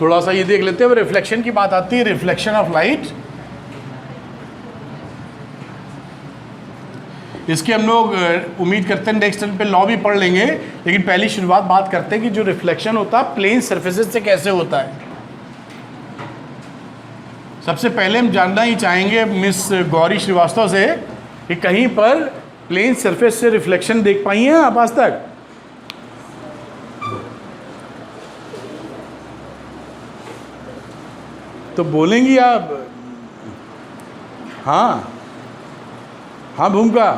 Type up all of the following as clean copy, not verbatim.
थोड़ा सा ये देख लेते हैं। रिफ्लेक्शन की बात आती है, रिफ्लेक्शन ऑफ लाइट। इसके हम लोग उम्मीद करते हैं नेक्स्ट टाइम पे लॉ भी पढ़ लेंगे, लेकिन पहली शुरुआत बात करते हैं कि जो रिफ्लेक्शन होता है प्लेन सरफेसेस से कैसे होता है। सबसे पहले हम जानना ही चाहेंगे मिस गौरी श्रीवास्तव से कि कहीं पर प्लेन सरफेस से रिफ्लेक्शन देख पाई हैं आप आज तक? तो बोलेंगी आप? हाँ हाँ भूमिका,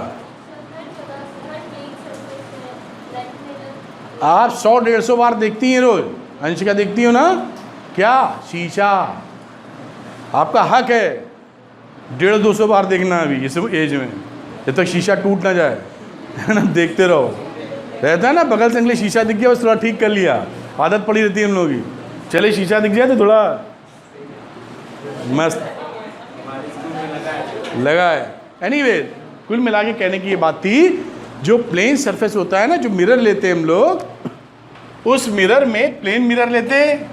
आप 100-150 बार देखती हैं रोज। अंशिका देखती हो ना? क्या शीशा? आपका हक है 150-200 बार देखना अभी इस एज में, जब तक शीशा टूट ना जाए, है ना। देखते रहो। रहता है ना बगल से निकले शीशा दिख गया बस थोड़ा ठीक कर लिया, आदत पड़ी रहती है हम लोगों की। चले शीशा दिख जाए तो थोड़ा मस्त लगा है। एनीवे, कुल मिला के कहने की ये बात थी, जो प्लेन सरफेस होता है ना, जो मिरर लेते हैं हम लोग, उस मिरर में प्लेन मिरर लेते हैं,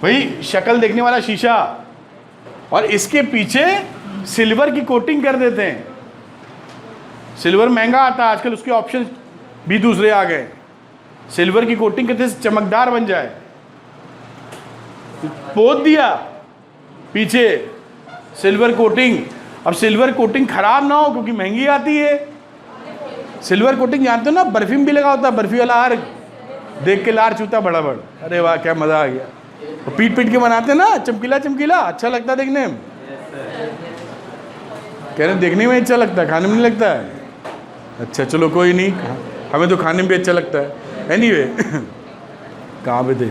वही शक्ल देखने वाला शीशा, और इसके पीछे सिल्वर की कोटिंग कर देते हैं। सिल्वर महंगा आता है आजकल, उसके ऑप्शन भी दूसरे आ गए। सिल्वर की कोटिंग करते चमकदार बन जाए, पोत दिया पीछे सिल्वर कोटिंग। अब सिल्वर कोटिंग खराब ना हो क्योंकि महंगी आती है। सिल्वर कोटिंग जानते हो ना, बर्फी में भी लगा होता है, बर्फी वाला हार देख के लार चूता बड़ा बड़, अरे वाह क्या मज़ा आ गया। तो पीट पीट के बनाते ना, चमकीला चमकीला, अच्छा लगता है देखने में। कह रहे देखने में अच्छा लगता है, खाने में नहीं लगता है। अच्छा चलो कोई नहीं, हमें तो खाने में भी अच्छा लगता है। एनीवे कहाँ पे थे?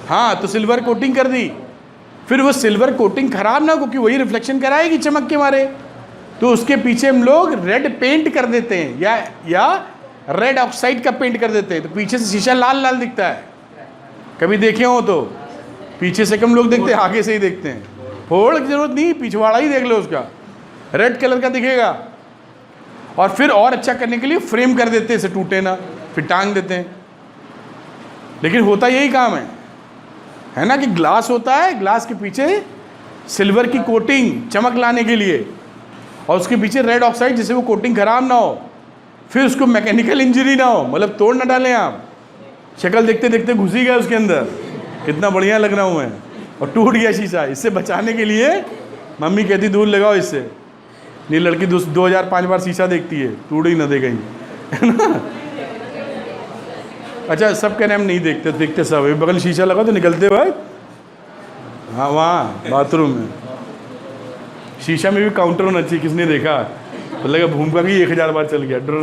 हाँ, तो सिल्वर कोटिंग कर दी। फिर वो सिल्वर कोटिंग खराब ना हो क्योंकि वही रिफ्लेक्शन कराएगी चमक के मारे, तो उसके पीछे हम लोग रेड पेंट कर देते हैं या रेड ऑक्साइड का पेंट कर देते हैं, तो पीछे से शीशा लाल लाल दिखता है। कभी देखे हो तो पीछे से कम लोग देखते हैं, आगे से ही देखते हैं। फोड़ की जरूरत नहीं, पिछवाड़ा ही देख लो, उसका रेड कलर का दिखेगा। और फिर और अच्छा करने के लिए फ्रेम कर देते हैं, इसे टूटे ना, फिर टांग देते हैं। लेकिन होता यही काम है ना, कि ग्लास होता है, ग्लास के पीछे सिल्वर की कोटिंग चमक लाने के लिए, और उसके पीछे रेड ऑक्साइड जिससे वो कोटिंग खराब ना हो, फिर उसको मैकेनिकल इंजरी ना हो, मतलब तोड़ ना डालें आप। शक्ल देखते देखते घुस ही गया उसके अंदर, कितना बढ़िया लग रहा हूँ मैं, और टूट गया शीशा। इससे बचाने के लिए मम्मी कहती दूर लगाओ इससे, नहीं लड़की 2005 बार शीशा देखती है, टूट ही ना दे कहीं, है ना। अच्छा सब कह रहे हम नहीं देखते, देखते सब। बगल शीशा लगा तो निकलते भाई, हाँ वहाँ बाथरूम में शीशा में भी काउंटर होना चाहिए। किसने देखा? तो लगा भूमिका की 1000 बार चल गया डर।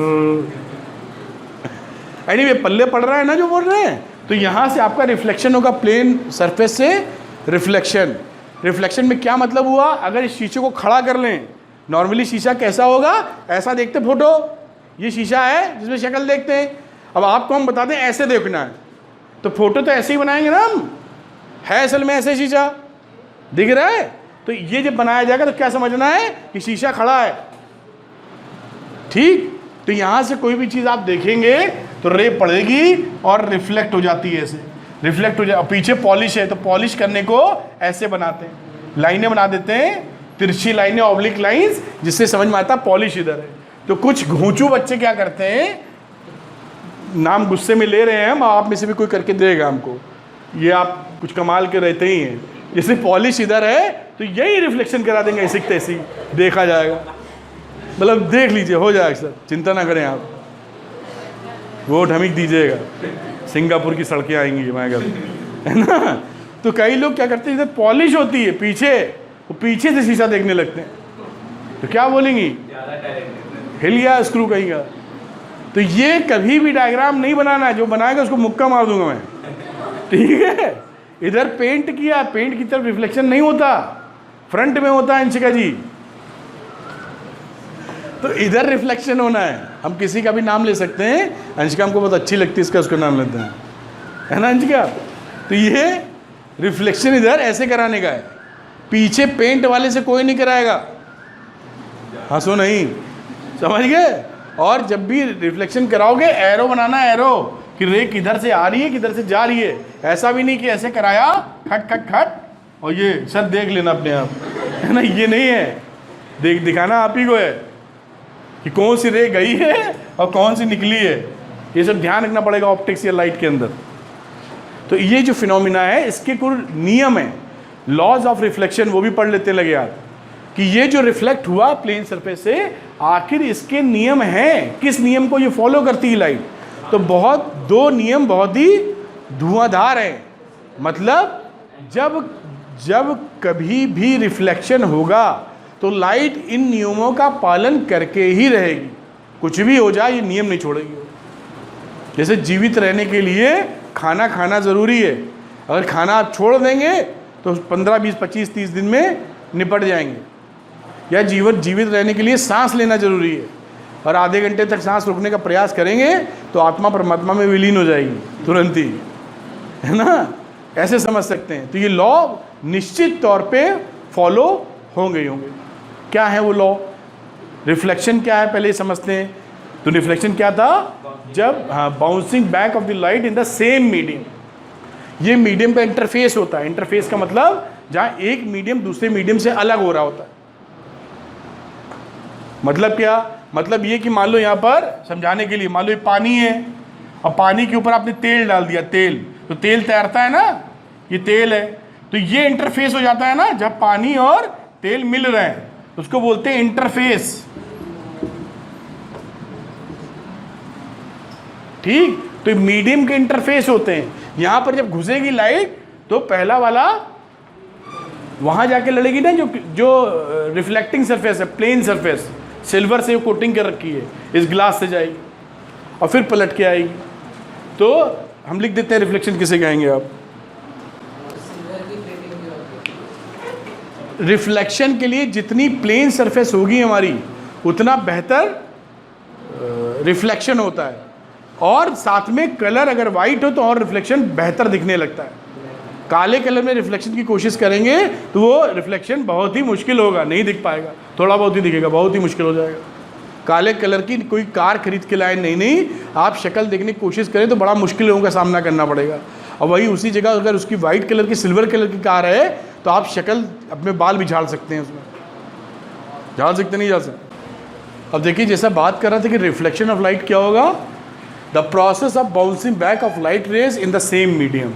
एनीवे पल्ले पड़ रहा है ना जो बोल रहे हैं। तो यहाँ से आपका रिफ्लेक्शन होगा प्लेन सरफेस से रिफ्लेक्शन। रिफ्लेक्शन में क्या मतलब हुआ? अगर इस शीशे को खड़ा कर लें, नॉर्मली शीशा कैसा होगा? ऐसा देखते फोटो, ये शीशा है जिसमें शक्ल देखते हैं। अब आपको हम बताते हैं ऐसे देखना है, तो फोटो तो ऐसे ही बनाएंगे ना हम, है असल में ऐसे शीशा दिख रहा है। तो ये जब बनाया जाएगा तो क्या समझना है कि शीशा खड़ा है, ठीक। तो यहाँ से कोई भी चीज़ आप देखेंगे तो रे पड़ेगी और रिफ्लेक्ट हो जाती है, ऐसे रिफ्लेक्ट हो जाए। पीछे पॉलिश है तो पॉलिश करने को ऐसे बनाते हैं, लाइनें बना देते हैं, तिरछी लाइनें, ऑब्लिक लाइंस, जिससे समझ में आता पॉलिश इधर है। तो कुछ घूंचू बच्चे क्या करते हैं, नाम गुस्से में ले रहे हैं हम, आप में से भी कोई करके देगा हमको, ये आप कुछ कमाल के रहते ही हैं। जैसे पॉलिश इधर है तो यही रिफ्लेक्शन करा देंगे, ऐसी तैसी देखा जाएगा। मतलब देख लीजिए, हो जाएगा सर, चिंता ना करें आप, वोट हम ही दीजिएगा, सिंगापुर की सड़कें आएंगी मैं कहूँ, है ना। तो कई लोग क्या करते हैं, इधर पॉलिश होती है पीछे, वो पीछे से शीशा देखने लगते हैं, तो क्या बोलेंगी, हिल गया स्क्रू कहीं का। तो ये कभी भी डायग्राम नहीं बनाना है, जो बनाएगा उसको मुक्का मार दूंगा मैं, ठीक है। इधर पेंट किया, पेंट की तरफ रिफ्लेक्शन नहीं होता, फ्रंट में होता है अंशिका जी। तो इधर रिफ्लेक्शन होना है। हम किसी का भी नाम ले सकते हैं, अंशिका हमको बहुत अच्छी लगती है इसका, उसका नाम लेते हैं, है ना अंशिका। तो ये रिफ्लेक्शन इधर ऐसे कराने का है, पीछे पेंट वाले से कोई नहीं कराएगा, हंसो नहीं, समझ गए। और जब भी रिफ्लेक्शन कराओगे एरो बनाना, एरो कि रे किधर से आ रही है किधर से जा रही है। ऐसा भी नहीं कि ऐसे कराया खट खट खट, और ये सर देख लेना अपने आप, है ना, ये नहीं है, दिखाना आप ही को है कि कौन सी रे गई है और कौन सी निकली है। ये सब ध्यान रखना पड़ेगा ऑप्टिक्स या लाइट के अंदर। तो ये जो फिनोमिना है इसके कुछ नियम है, लॉज ऑफ रिफ्लेक्शन, वो भी पढ़ लेते लगे आप कि ये जो रिफ्लेक्ट हुआ प्लेन सरफेस से, आखिर इसके नियम हैं, किस नियम को ये फॉलो करती है लाइट। तो दो नियम बहुत ही धुआंधार हैं। मतलब जब कभी भी रिफ्लेक्शन होगा तो लाइट इन नियमों का पालन करके ही रहेगी, कुछ भी हो जाए ये नियम नहीं छोड़ेगी। जैसे जीवित रहने के लिए खाना खाना ज़रूरी है, अगर खाना आप छोड़ देंगे तो 15, 20, 25, 30 दिन में निपट जाएंगे। या जीवित रहने के लिए सांस लेना ज़रूरी है, और आधे घंटे तक सांस रोकने का प्रयास करेंगे तो आत्मा परमात्मा में विलीन हो जाएगी तुरंत ही, है ना, ऐसे समझ सकते हैं। तो ये लॉ निश्चित तौर पे फॉलो होंगे ही होंगे। क्या है वो लॉ? रिफ्लेक्शन क्या है पहले समझते हैं। तो रिफ्लेक्शन क्या था? जब bouncing back of the light in the same medium, ये मीडियम का इंटरफेस होता है। इंटरफेस का मतलब जहाँ एक मीडियम दूसरे मीडियम से अलग हो रहा होता है। मतलब क्या? मतलब ये कि मान लो यहाँ पर समझाने के लिए, मान लो ये पानी है, अब पानी के ऊपर आपने तेल डाल दिया, तेल, तो तेल तैरता है ना, ये तेल है, तो ये इंटरफेस हो जाता है ना, जब पानी और तेल मिल रहे हैं उसको बोलते हैं इंटरफेस। ठीक, तो मीडियम के इंटरफेस होते हैं। यहां पर जब घुसेगी लाइट तो पहला वाला वहां जाके लड़ेगी ना, जो रिफ्लेक्टिंग सरफेस है, प्लेन सरफेस, सिल्वर से कोटिंग कर रखी है, इस ग्लास से जाएगी और फिर पलट के आएगी। तो हम लिख देते हैं रिफ्लेक्शन किसे कहेंगे आप? रिफ्लेक्शन के लिए जितनी प्लेन सरफेस होगी हमारी उतना बेहतर रिफ्लेक्शन होता है, और साथ में कलर अगर वाइट हो तो और रिफ्लेक्शन बेहतर दिखने लगता है। काले कलर में रिफ्लेक्शन की कोशिश करेंगे तो वो रिफ्लेक्शन बहुत ही मुश्किल होगा, नहीं दिख पाएगा, थोड़ा बहुत ही दिखेगा, बहुत ही मुश्किल हो जाएगा। काले कलर की कोई कार खरीद के लाए, नहीं, आप शक्ल देखने की कोशिश करें तो बड़ा मुश्किलों का सामना करना पड़ेगा। और वही उसी जगह अगर उसकी वाइट कलर की, सिल्वर कलर की कार है तो आप शक्ल, अपने बाल भी झाड़ सकते हैं उसमें, झाड़ सकते नहीं झाड़ सकते। अब देखिए, जैसा बात कर रहा था कि रिफ्लेक्शन ऑफ लाइट क्या होगा, the process of bouncing back of light rays in the same medium.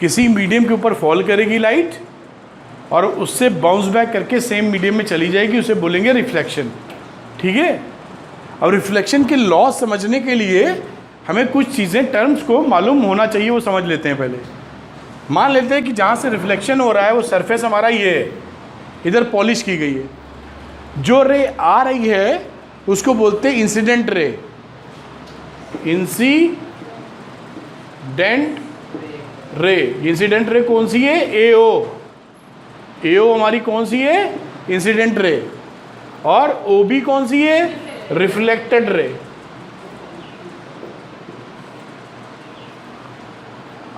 किसी मीडियम के ऊपर फॉल करेगी लाइट और उससे बाउंस बैक करके सेम मीडियम में चली जाएगी, उसे बोलेंगे रिफ्लेक्शन। ठीक है। अब रिफ्लेक्शन के लॉ समझने के लिए हमें कुछ चीज़ें, टर्म्स को मालूम होना चाहिए, वो समझ लेते हैं पहले। मान लेते हैं कि जहाँ से रिफ्लेक्शन हो रहा है वो सरफेस हमारा ये है, इधर पॉलिश की गई है, जो रे आ रही है उसको बोलते हैं incident ray. Incident ray, incident ray कौन सी है? एओ। एओ हमारी कौन सी है? Incident ray. और ओबी कौन सी है? Reflected ray.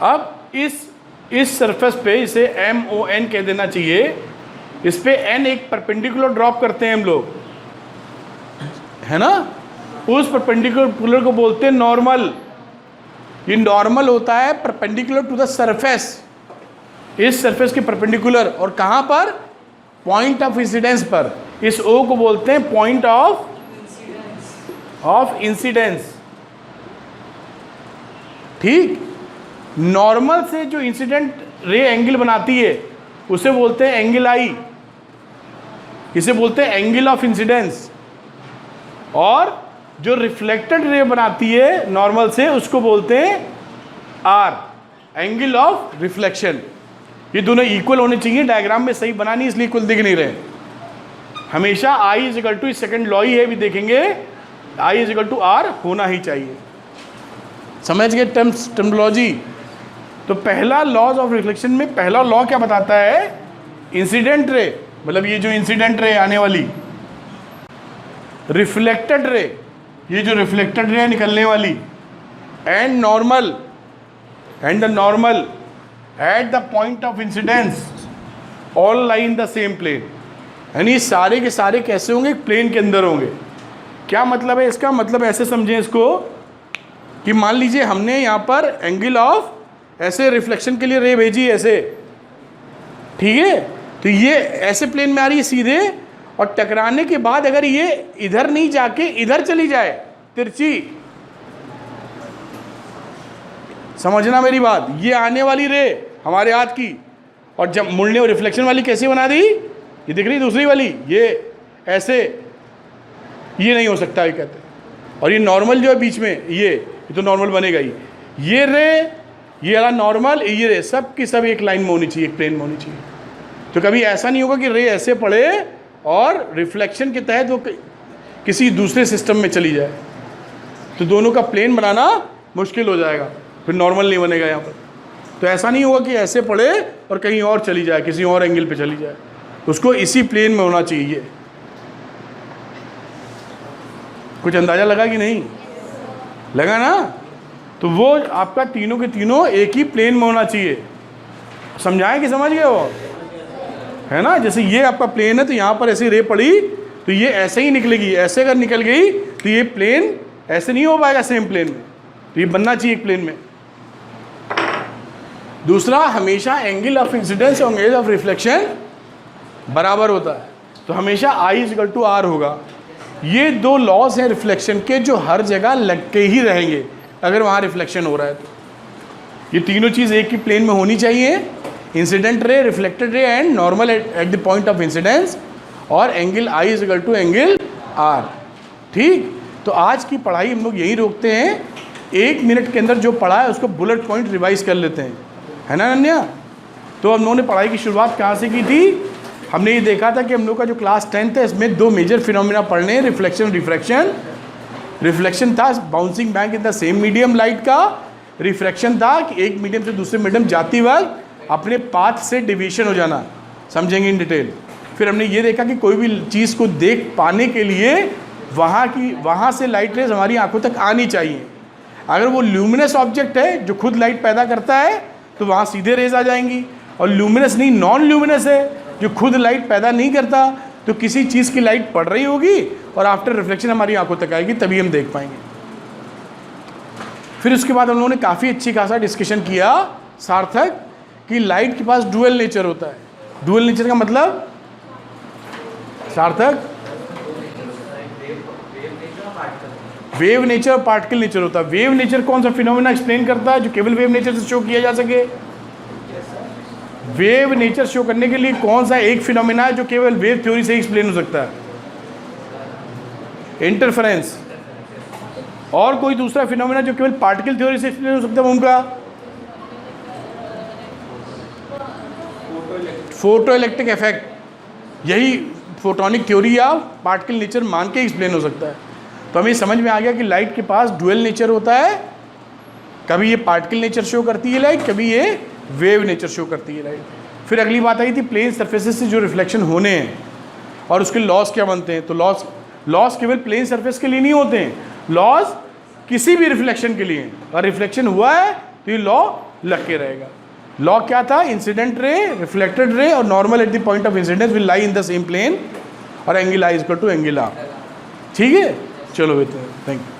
अब इस सरफेस पे इसे MON कह देना चाहिए। इस पे N एक परपेंडिकुलर ड्रॉप करते हैं हम लोग, है ना, उस परपेंडिकुलर को बोलते हैं नॉर्मल। ये नॉर्मल होता है परपेंडिकुलर टू द सरफेस, इस सरफेस के परपेंडिकुलर। और कहाँ पर? पॉइंट ऑफ इंसिडेंस पर। इस O को बोलते हैं पॉइंट ऑफ इंसिडेंस। ठीक। नॉर्मल से जो इंसिडेंट रे एंगल बनाती है उसे बोलते हैं एंगल आई, इसे बोलते हैं एंगल ऑफ इंसिडेंस। और जो रिफ्लेक्टेड रे बनाती है नॉर्मल से उसको बोलते हैं आर, एंगल ऑफ रिफ्लेक्शन। ये दोनों इक्वल होने चाहिए, डायग्राम में सही बना नहीं इसलिए इक्वल दिख नहीं रहे। हमेशा I is equal to, second law ही है, भी देखेंगे, I is equal to R होना ही चाहिए। समझ गए टर्मिनोलॉजी? तो पहला लॉज ऑफ रिफ्लेक्शन में पहला लॉ क्या बताता है? इंसिडेंट रे, मतलब ये जो इंसिडेंट रे आने वाली, रिफ्लेक्टेड रे, ये जो रिफ्लेक्टेड रे निकलने वाली, and normal, and the normal at the point of incidence all lie in the same plane. यानी सारे के सारे कैसे होंगे? प्लेन के अंदर होंगे। क्या मतलब है इसका? मतलब ऐसे समझें इसको कि मान लीजिए हमने यहाँ पर एंगल ऑफ, ऐसे रिफ्लेक्शन के लिए रे भेजी ऐसे, ठीक है। तो ये ऐसे प्लेन में आ रही है सीधे, और टकराने के बाद अगर ये इधर नहीं जाके इधर चली जाए तिरछी, समझना मेरी बात, ये आने वाली रे हमारे हाथ की, और जब मुड़ने और रिफ्लेक्शन वाली कैसे बना दी, ये दिख रही दूसरी वाली, ये ऐसे, ये नहीं हो सकता ये कहते हैं। और ये नॉर्मल जो है बीच में, ये तो नॉर्मल बनेगा ही, ये रे, ये वाला नॉर्मल, ये रे, सब की सब एक लाइन में होनी चाहिए, एक प्लेन में होनी चाहिए। तो कभी ऐसा नहीं होगा कि रे ऐसे पड़े और रिफ्लेक्शन के तहत वो किसी दूसरे सिस्टम में चली जाए, तो दोनों का प्लेन बनाना मुश्किल हो जाएगा, फिर नॉर्मल नहीं बनेगा यहाँ पर। तो ऐसा नहीं होगा कि ऐसे पड़े और कहीं और चली जाए, किसी और एंगल पे चली जाए, उसको इसी प्लेन में होना चाहिए। कुछ अंदाज़ा लगा कि नहीं लगा ना? तो वो आपका तीनों के तीनों एक ही प्लेन में होना चाहिए। समझाएं कि समझ गए वो, है ना? जैसे ये आपका प्लेन है, तो यहाँ पर ऐसी रे पड़ी तो ये ऐसे ही निकलेगी, ऐसे अगर निकल गई तो ये प्लेन ऐसे नहीं हो पाएगा सेम प्लेन में, तो ये बनना चाहिए एक प्लेन में। दूसरा, हमेशा एंगल ऑफ इंसिडेंस और एंगल ऑफ रिफ्लेक्शन बराबर होता है, तो हमेशा I=R होगा। ये दो लॉस हैं रिफ्लेक्शन के जो हर जगह लग के ही रहेंगे अगर वहाँ रिफ्लेक्शन हो रहा है। तो ये तीनों चीज़ एक ही प्लेन में होनी चाहिए, इंसिडेंट रे, रिफ्लेक्टेड रे and normal at the point of incidence, और एंगल I=एंगल R। ठीक, तो आज की पढ़ाई हम लोग यहीं रोकते हैं। 1 मिनट के अंदर जो पढ़ा है उसको बुलेट पॉइंट रिवाइज कर लेते हैं, है ना अनन्या? तो हम लोगों ने पढ़ाई की शुरुआत कहाँ से की थी? हमने ये देखा था कि हम लोग का जो क्लास 10th है इसमें 2 मेजर फिनोमिना पढ़ने हैं, रिफ्लेक्शन, रिफ्रैक्शन। रिफ्लेक्शन था bouncing back in the same medium light का, रिफ्रैक्शन था कि एक मीडियम से दूसरे मीडियम जाती वक्त अपने पाथ से डिवीशन हो जाना, समझेंगे इन डिटेल। फिर हमने ये देखा कि कोई भी चीज़ को देख पाने के लिए वहाँ से लाइट रेज हमारी आंखों तक आनी चाहिए। अगर वो ल्यूमिनस ऑब्जेक्ट है जो खुद लाइट पैदा करता है तो वहाँ सीधे रेज आ जाएंगी, और ल्यूमिनस नहीं, नॉन ल्यूमिनस है जो खुद लाइट पैदा नहीं करता, तो किसी चीज़ की लाइट पड़ रही होगी और आफ्टर रिफ्लेक्शन हमारी आंखों तक आएगी, तभी हम देख पाएंगे। फिर उसके बाद हम लोगों ने काफ़ी अच्छी खासा डिस्कशन किया सार्थक कि लाइट के पास डुअल नेचर होता है। डुअल नेचर का मतलब सार्थक, वेव नेचर और पार्टिकल नेचर होता है। वेव नेचर कौन सा फिनोमेना एक्सप्लेन करता है जो केवल वेव नेचर से शो किया जा सके? वेव नेचर शो करने के लिए कौन सा एक फिनोमेना है जो केवल वेव थ्योरी से एक्सप्लेन हो सकता है? इंटरफेरेंस। और कोई दूसरा फिनोमेना जो केवल पार्टिकल थ्योरी से एक्सप्लेन हो सकता है उनका? Photo electric effect. यही फोटोनिक थ्योरी या पार्टिकल नेचर मान के एक्सप्लेन हो सकता है। तो हमें समझ में आ गया कि लाइट के पास डुअल नेचर होता है, कभी ये पार्टिकल नेचर शो करती है लाइट, कभी ये वेव नेचर शो करती है लाइट। फिर अगली बात आई थी प्लेन सरफेसेस से जो रिफ्लेक्शन होने हैं और उसके लॉस क्या बनते हैं। तो लॉस केवल प्लेन सरफेस के लिए नहीं होते हैं, लॉस किसी भी रिफ्लेक्शन के लिए। और रिफ्लेक्शन हुआ है तो ये लॉ लग के रहेगा। लॉ क्या था? इंसिडेंट रे, रिफ्लेक्टेड रे और normal at the point of incidence will lie in the same plane, और एंगल I=एंगल R। ठीक है, चलो बेहतर, थैंक यू।